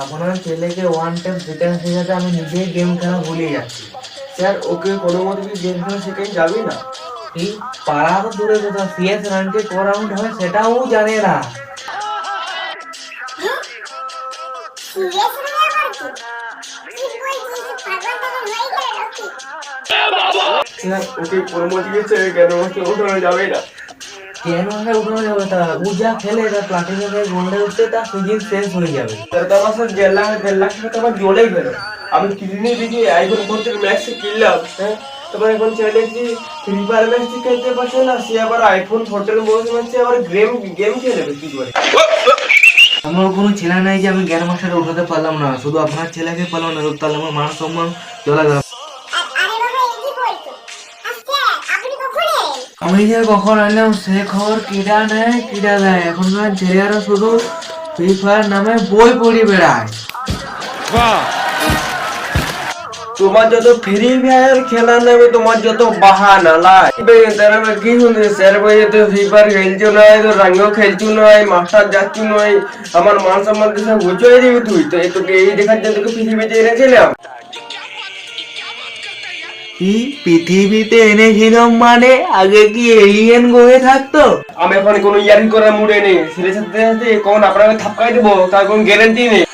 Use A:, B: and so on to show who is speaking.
A: আপনার ছেলেকে one time return শেখাতে আমি নিজেই গেম খেলা ভুলে যাচ্ছি।
B: স্যার ওকে কোনো মতে কি গেম খেলা শেখাই যাবে না?
A: এই পাড়া তো দূরে কথা, সিএস রানকে ক রাউন্ড হয় সেটাও জানে না।
B: স্যার ওকে কোনো মতে কি কেন ওঠানো যাবে না?
A: কেন আমরা উঠানো যাবে? তা ও যা খেলে তার প্লাটিনামে গোল্ডে উঠতে তার সিজন শেষ হয়ে যাবে।
B: স্যার তো আমার স্যার 1.5 লাখ টাকা তো আমার জলেই গেল। আমি কিডনি দিকে আইফোন 14 ম্যাক্স কিনলাম, হ্যাঁ, তারপর এখন ছেলে কি ফ্রি ফায়ার ম্যাক্স খেলতে পারছে না, সে আবার আইফোন 14 বসে মারছে, আবার গেম গেম খেলবে কি করে?
A: আমার কোনো ছেলে নাই যে আমি জ্ঞান মাস্টারে উঠাতে পারলাম না, শুধু আপনার ছেলেকে পারলাম না, তাহলে আমার মান সম্মান চলে গেল। আমি যে কখন আনলাম সে খবর কিডা নেয় কিডা দেয়, এখনকার ছেলেরা শুধু ফ্রি ফায়ার নামে বই পড়ি বেড়ায়।
B: তোমার যত ফ্রি ফায়ার খেলা নেবে, তোমার যত বাহানা লাই তারা কি শুনছে স্যার ভাই তো ফ্রি ফায়ার খেলছো না, তো রাঙ্গও খেলছো না, মাস্টার যাচ্ছ নয়, আমার মান সম্মান সব গুছোয় দিবি তুই তো। তোকে এই দেখার জন্য তোকে পৃথিবীতে এনেছিলাম।
A: কি পৃথিবীতে এনেছিলাম মানে? আগে কি এলিয়েন গ্রহে থাকতো?
B: আমি এখন কোনো ইয়ারিং করার মুডে নেই, ছেলে সাথে সাথে কখন আপনাকে থাপকাই দেবো তার কোনো গ্যারান্টি নেই।